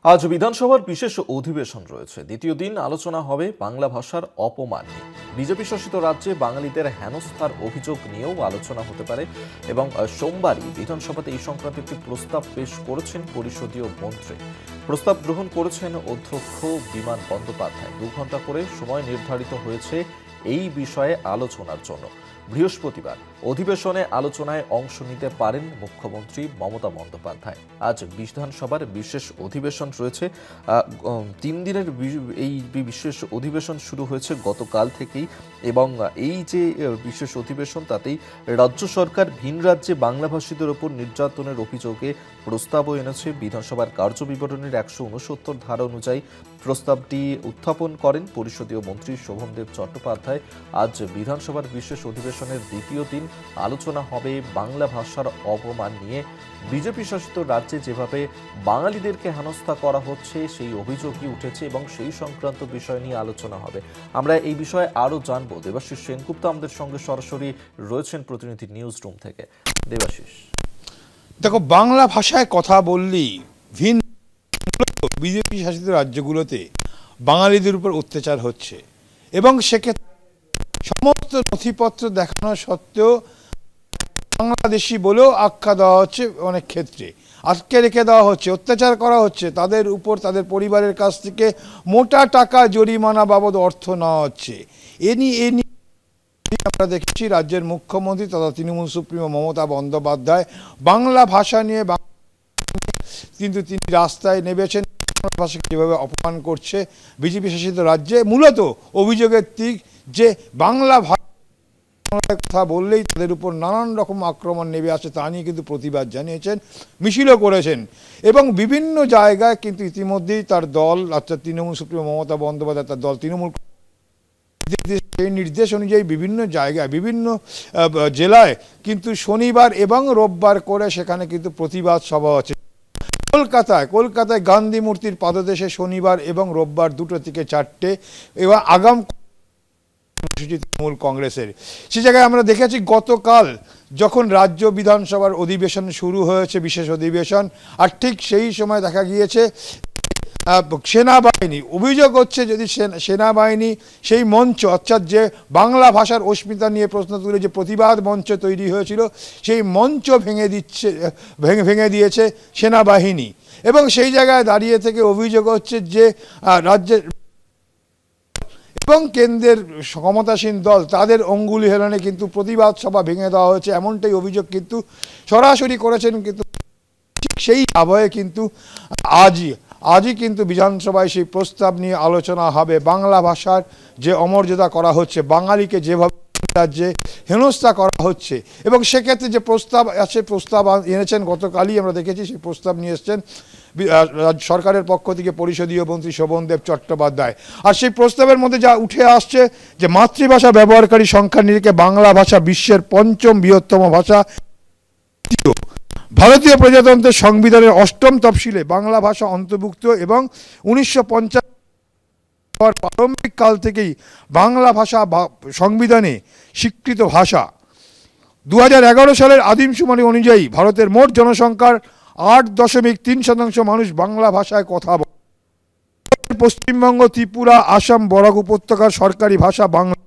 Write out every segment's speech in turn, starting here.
আজ বিধানসভার বিশেষ অধিবেশন রয়েছে। দ্বিতীয় দিন আলোচনা হবে বাংলা ভাষার অপমান নিয়ে। বিজেপি শাসিত রাজ্যে বাঙালিদের হেনস্থার অভিযোগ নিয়েও আলোচনা হতে পারে এবং সোমবারই বিধানসভাতে এই সংক্রান্ত একটি প্রস্তাব পেশ করেছেন পরিষদীয় মন্ত্রী। প্রস্তাব গ্রহণ করেছেন অধ্যক্ষ বিমান বন্দ্যোপাধ্যায়। 2 ঘন্টা করে সময় নির্ধারিত হয়েছে এই বিষয়ে আলোচনার জন্য। বৃহস্পতিবার অধিবেশনে আলোচনায় অংশ নিতে পারেন মুখ্যমন্ত্রী মমতা বন্দ্যোপাধ্যায়। আজ বিধানসভার বিশেষ অধিবেশন রয়েছে। 3 দিনের এই বিশেষ অধিবেশন শুরু হয়েছে গতকাল থেকেই এবং এই যে বিশেষ অধিবেশন তাতেই রাজ্য সরকার ভিন রাজ্যে বাংলাভাষীদের ওপর নির্যাতনের অভিযোগে প্রস্তাবও এনেছে। বিধানসভার কার্যবিবরণীর 169 ধারা অনুযায়ী প্রস্তাবটি উত্থাপন করেন পরিষদীয় মন্ত্রী শোভনদেব চট্টোপাধ্যায়। আজ বিধানসভার বিশেষ অধিবেশনের দ্বিতীয় দিন আলোচনা হবে বাংলা ভাষার অপমান নিয়ে। বিজেপি শাসিত রাজ্যে যেভাবে বাঙালিদেরকে হেনস্থা করা হচ্ছে সেই অভিযোগই উঠেছে এবং সেই সংক্রান্ত বিষয় নিয়ে আলোচনা হবে। আমরা এই বিষয়ে আরো জানবো। দেবাশিস সেনগুপ্ত আমাদের সঙ্গে সরাসরি রয়েছেন প্রতিনিধি নিউজ রুম থেকে। দেবাশিস, দেখো, বাংলা ভাষায় কথা বললেই ভিন বিজেপি শাসিত রাজ্যগুলোতে বাঙালিদের উপর অত্যাচার হচ্ছে এবং সেক্ষেত্রে সমস্ত নথিপত্র দেখানো সত্ত্বেও বাংলাদেশি বলেও আখ্যা দেওয়া হচ্ছে, অনেক ক্ষেত্রে আটকে রেখে দেওয়া হচ্ছে, অত্যাচার করা হচ্ছে, তাদের উপর তাদের পরিবারের কাছ থেকে মোটা টাকা জরিমানা বাবদ অর্থ নেওয়া হচ্ছে। এ নিয়ে আমরা দেখেছি রাজ্যের মুখ্যমন্ত্রী তথা তৃণমূল সুপ্রিমো মমতা বন্দ্যোপাধ্যায় বাংলা ভাষা নিয়ে কিন্তু তিনি রাস্তায় নেমেছেন। ভাষাকে যেভাবে অপমান করছে বিজেপি শাসিত রাজ্যে, মূলত অভিযোগের দিক যে বাংলা ভাষার কথা বললেই তাদের উপর নানান রকম আক্রমণ নেমে আসে, তা নিয়ে কিন্তু প্রতিবাদ জানিয়েছেন, মিছিলও করেছেন এবং বিভিন্ন জায়গায় কিন্তু ইতিমধ্যেই তার দল অর্থাৎ তৃণমূল সুপ্রিমো মমতা বন্দ্যোপাধ্যায় তার দল তৃণমূল সেই নির্দেশ অনুযায়ী বিভিন্ন জায়গায় বিভিন্ন জেলায় কিন্তু শনিবার এবং রোববার করে সেখানে কিন্তু প্রতিবাদ সভা হচ্ছে। কলকাতায় গান্ধী মূর্তির পাদদেশে শনিবার এবং রোববার 2টো থেকে 4টে এবং আগাম তৃণমূল কংগ্রেসের সে জায়গায় আমরা দেখেছি গতকাল যখন রাজ্য বিধানসভার অধিবেশন শুরু হয়েছে, বিশেষ অধিবেশন, আর ঠিক সেই সময় দেখা গিয়েছে সেনাবাহিনী, অভিযোগ হচ্ছে যদি সেনাবাহিনী সেই মঞ্চ অর্থাৎ যে বাংলা ভাষার অস্মিতা নিয়ে প্রশ্ন তুলে যে প্রতিবাদ মঞ্চ তৈরি হয়েছিল সেই মঞ্চ ভেঙে দিয়েছে সেনাবাহিনী এবং সেই জায়গায় দাঁড়িয়ে থেকে অভিযোগ হচ্ছে যে রাজ্যের এবং কেন্দ্রের ক্ষমতাসীন দল তাদের অঙ্গুলি হেলনে কিন্তু প্রতিবাদ সভা ভেঙে দেওয়া হয়েছে, এমনটাই অভিযোগ কিন্তু সরাসরি করেছেন। কিন্তু ঠিক সেই আবহে কিন্তু আজই কিন্তু বিধানসভায় সেই প্রস্তাব নিয়ে আলোচনা হবে। বাংলা ভাষার যে অমর্যাদা করা হচ্ছে, বাঙালিকে যেভাবে রাজ্যে হেনস্থা করা হচ্ছে এবং সেক্ষেত্রে যে প্রস্তাব আছে, প্রস্তাব এনেছেন গতকালই আমরা দেখেছি, সেই প্রস্তাব নিয়ে এসছেন সরকারের পক্ষ থেকে পরিষদীয় মন্ত্রী শোভনদেব চট্টোপাধ্যায়। আর সেই প্রস্তাবের মধ্যে যা উঠে আসছে যে মাতৃভাষা ব্যবহারকারী সংখ্যার নিরিখে বাংলা ভাষা বিশ্বের 5ম বৃহত্তম ভাষা। ভারতীয় প্রজাতন্ত্রের সংবিধানের 8ম তফসিলে বাংলা ভাষা অন্তর্ভুক্ত এবং 1950 প্রারম্ভিক কাল থেকেই বাংলা ভাষা সংবিধানে স্বীকৃত ভাষা। 2011 সালের আদিমশুমারি অনুযায়ী ভারতের মোট জনসংখ্যার 8.3% মানুষ বাংলা ভাষায় কথা বলে। পশ্চিমবঙ্গ, ত্রিপুরা, আসাম, বরাক উপত্যকার সরকারি ভাষা বাংলা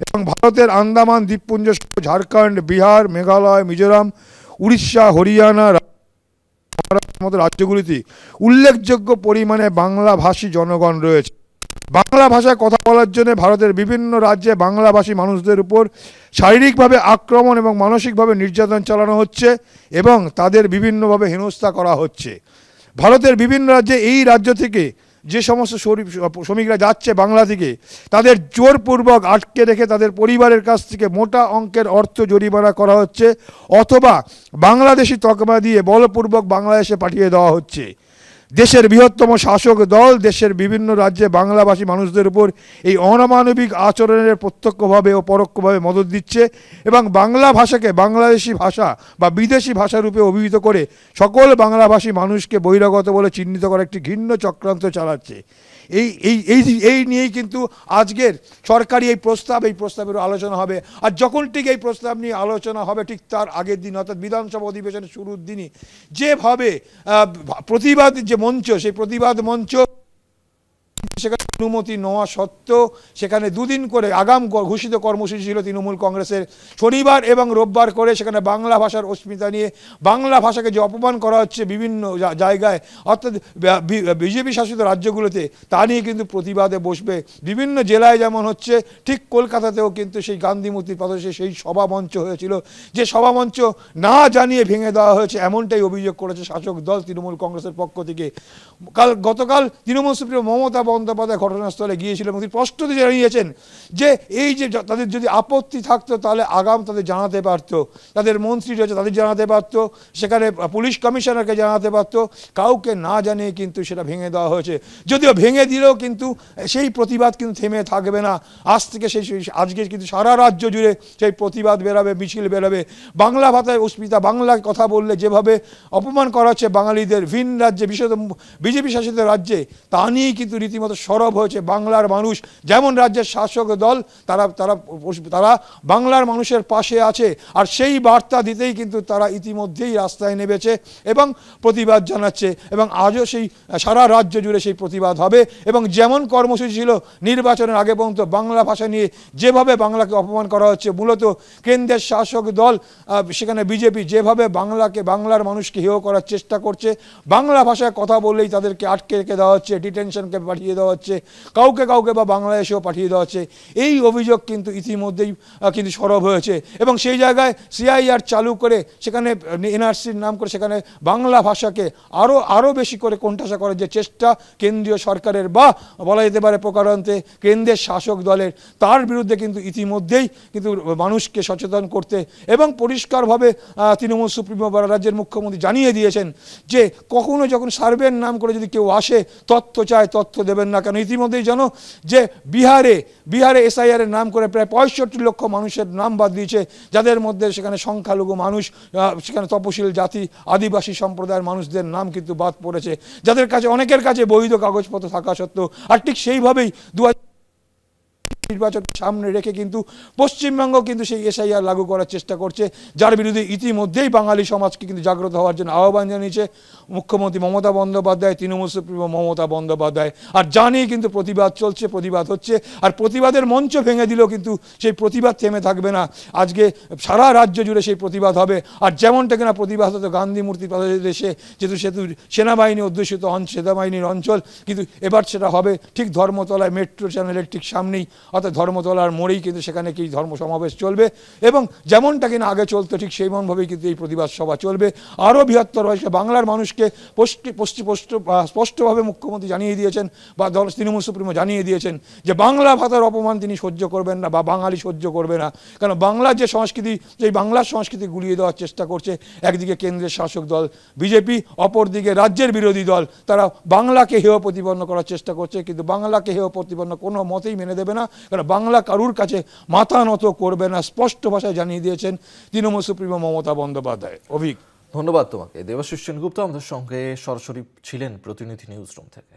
এবং ভারতের আন্দামান দ্বীপপুঞ্জ, ঝাড়খণ্ড, বিহার, মেঘালয়, মিজোরাম, উড়িষ্যা, হরিয়ানা মতো রাজ্যগুলিতে উল্লেখযোগ্য পরিমাণে বাংলাভাষী জনগণ রয়েছে। বাংলা ভাষায় কথা বলার জন্য ভারতের বিভিন্ন রাজ্যে বাংলাভাষী মানুষদের উপর শারীরিকভাবে আক্রমণ এবং মানসিকভাবে নির্যাতন চালানো হচ্ছে এবং তাদের বিভিন্নভাবে হেনস্থা করা হচ্ছে। ভারতের বিভিন্ন রাজ্যে এই রাজ্য থেকে যে সমস্ত শ্রমিকরা যাচ্ছে বাংলা থেকে, তাদের জোরপূর্বক আটকে রেখে তাদের পরিবারের কাছ থেকে মোটা অঙ্কের অর্থ জরিমানা করা হচ্ছে অথবা বাংলাদেশি তকমা দিয়ে বলপূর্বক বাংলাদেশে পাঠিয়ে দেওয়া হচ্ছে। দেশের বৃহত্তম শাসক দল দেশের বিভিন্ন রাজ্যে বাংলাভাষী মানুষদের উপর এই অমানবিক আচরণের প্রত্যক্ষভাবে ও পরোক্ষভাবে মদত দিচ্ছে এবং বাংলা ভাষাকে বাংলাদেশি ভাষা বা বিদেশি ভাষারূপে অভিহিত করে সকল বাংলাভাষী মানুষকে বহিরাগত বলে চিহ্নিত করা একটি ঘৃণ্য চক্রান্ত চালাচ্ছে। এই নিয়েই কিন্তু আজকের সরকারি এই প্রস্তাবের আলোচনা হবে। আর যখন ঠিক এই প্রস্তাব নিয়ে আলোচনা হবে ঠিক তার আগের দিন অর্থাৎ বিধানসভা অধিবেশনের শুরুর দিনই যেভাবে প্রতিবাদ যে মঞ্চ, সেই প্রতিবাদ মঞ্চ সেখানে অনুমতি নেওয়া সত্ত্বেও সেখানে দুদিন করে আগাম ঘোষিত কর্মসূচি ছিল তৃণমূল কংগ্রেসের, শনিবার এবং রোববার করে সেখানে বাংলা ভাষার অস্মিতা নিয়ে বাংলা ভাষাকে যে অপমান করা হচ্ছে বিভিন্ন জায়গায়, অর্থাৎ বিজেপি শাসিত রাজ্যগুলোতে, তা নিয়ে কিন্তু প্রতিবাদে বসবে। বিভিন্ন জেলায় যেমন হচ্ছে, ঠিক কলকাতাতেও কিন্তু সেই গান্ধী মূর্তির পাশে সেই সভামঞ্চ হয়েছিল, যে সভামঞ্চ না জানিয়ে ভেঙে দেওয়া হয়েছে, এমনটাই অভিযোগ করেছে শাসক দল তৃণমূল কংগ্রেসের পক্ষ থেকে। গতকাল তৃণমূল সুপ্রিমো মমতা বন্দ্যোপাধ্যায় ঘটনাস্থলে গিয়েছিলেন এবং তিনি স্পষ্ট জানিয়েছেন যে এই যে তাদের যদি আপত্তি থাকতো তাহলে আগাম তাদের জানাতে পারতো, তাদের মন্ত্রী রয়েছে তাদের জানাতে পারতো, সেখানে পুলিশ কমিশনারকে জানাতে পারতো, কাউকে না জানিয়ে কিন্তু সেটা ভেঙে দেওয়া হয়েছে। যদিও ভেঙে দিলেও কিন্তু সেই প্রতিবাদ কিন্তু থেমে থাকবে না। আজ থেকে আজকে কিন্তু সারা রাজ্য জুড়ে সেই প্রতিবাদ বেরাবে, মিছিল বেরাবে। বাংলা ভাষায় অস্মিতা, বাংলা কথা বললে যেভাবে অপমান করা হচ্ছে বাঙালিদের ভিন রাজ্যে, বিশেষত বিজেপি শাসিত রাজ্যে, তা নিয়েই কিন্তু রীতিমতো সরব হয়েছে বাংলার মানুষ। যেমন রাজ্যের শাসক দল তারা তারা তারা বাংলার মানুষের পাশে আছে, আর সেই বার্তা দিতেই কিন্তু তারা ইতিমধ্যেই রাস্তায় নেমেছে এবং প্রতিবাদ জানাচ্ছে। এবং আজও সেই সারা রাজ্য জুড়ে সেই প্রতিবাদ হবে। এবং যেমন কর্মসূচি ছিল নির্বাচনের আগে পর্যন্ত, বাংলা ভাষা নিয়ে যেভাবে বাংলাকে অপমান করা হচ্ছে, মূলত কেন্দ্রের শাসক দল সেখানে বিজেপি যেভাবে বাংলার মানুষকে হেয় করার চেষ্টা করছে, বাংলা ভাষায় কথা বললেই তাদেরকে আটকে রেখে দেওয়া হচ্ছে, ডিটেনশনকে পাঠিয়ে দেওয়া হচ্ছে, কাউকে বা বাংলাদেশেও পাঠিয়ে দেওয়া হচ্ছে, এই অভিযোগ কিন্তু ইতিমধ্যেই কিন্তু সরব হয়েছে। এবং সেই জায়গায় সিআইআর চালু করে সেখানে এনআরসির নাম করে সেখানে বাংলা ভাষাকে আরও বেশি করে কোণঠাসা করার যে চেষ্টা কেন্দ্রীয় সরকারের, বা বলা যেতে পারে প্রকারান্তে কেন্দ্রের শাসক দলের, তার বিরুদ্ধে কিন্তু ইতিমধ্যেই কিন্তু মানুষকে সচেতন করতে এবং পরিষ্কারভাবে তৃণমূল সুপ্রিমো বা রাজ্যের মুখ্যমন্ত্রী জানিয়ে দিয়েছেন যে কখনো যখন সার্ভের নাম করে যদি কেউ আসে তথ্য চায়, তথ্য দেবেন না। কেন ইতিমধ্যেই জানো যে বিহারে এসআইআরের নাম করে প্রায় 65 লক্ষ মানুষের নাম বাদ দিয়েছে, যাদের মধ্যে সেখানে সংখ্যালঘু মানুষ, সেখানে তপশিল জাতি, আদিবাসী সম্প্রদায়ের মানুষদের নাম কিন্তু বাদ পড়েছে, যাদের কাছে অনেকের কাছে বৈধ কাগজপত্র থাকা সত্ত্বেও। আর ঠিক সেইভাবেই নির্বাচন সামনে রেখে কিন্তু পশ্চিমবঙ্গ কিন্তু সেই এসআইআর লাগু করার চেষ্টা করছে, যার বিরুদ্ধে ইতিমধ্যেই বাঙালি সমাজকে কিন্তু জাগ্রত হওয়ার জন্য আহ্বান জানিয়েছে মুখ্যমন্ত্রী মমতা বন্দ্যোপাধ্যায়, তৃণমূল সুপ্রিমো মমতা বন্দ্যোপাধ্যায়। আর জানিয়ে কিন্তু প্রতিবাদ চলছে, প্রতিবাদ হচ্ছে। আর প্রতিবাদের মঞ্চ ভেঙে দিলেও কিন্তু সেই প্রতিবাদ থেমে থাকবে না। আজকে সারা রাজ্য জুড়ে সেই প্রতিবাদ হবে। আর যেমনটা কিনা প্রতিবাদ হতো গান্ধী মূর্তির দেশে, যেহেতু সেনাবাহিনী অধ্যুষিত সেনাবাহিনীর অঞ্চল, কিন্তু এবার সেটা হবে ঠিক ধর্মতলায় মেট্রো চ্যানেলের ঠিক সামনেই, অর্থাৎ ধর্মতলার মোড়েই কিন্তু সেখানে কি ধর্ম সমাবেশ চলবে। এবং যেমনটা কিনা আগে চলতো ঠিক সেইমনভাবেই কিন্তু এই প্রতিবাদ সভা চলবে। আরও বৃহত্তর হয়েছে বাংলার মানুষকে স্পষ্টভাবে মুখ্যমন্ত্রী জানিয়ে দিয়েছেন, বা তৃণমূল সুপ্রিমো জানিয়ে দিয়েছেন যে বাংলা ভাষার অপমান তিনি সহ্য করবেন না, বা বাঙালি সহ্য করবে না। কারণ বাংলার যে সংস্কৃতি, সেই বাংলার সংস্কৃতি গুলিয়ে দেওয়ার চেষ্টা করছে একদিকে কেন্দ্রের শাসক দল বিজেপি, অপরদিকে রাজ্যের বিরোধী দল, তারা বাংলাকে হেয় প্রতিপন্ন করার চেষ্টা করছে। কিন্তু বাংলাকে হেয় প্রতিপন্ন কোনো মতেই মেনে দেবে না, কারণ বাংলা কারুর কাছে মাথা নত করবে না, স্পষ্ট ভাষায় জানিয়ে দিয়েছেন তৃণমূল সুপ্রিমো মমতা বন্দ্যোপাধ্যায়। অভিক, ধন্যবাদ তোমাকে। দেবাশিস সেনগুপ্ত আমাদের সঙ্গে সরাসরি ছিলেন প্রতিনিধি নিউজ রুম থেকে।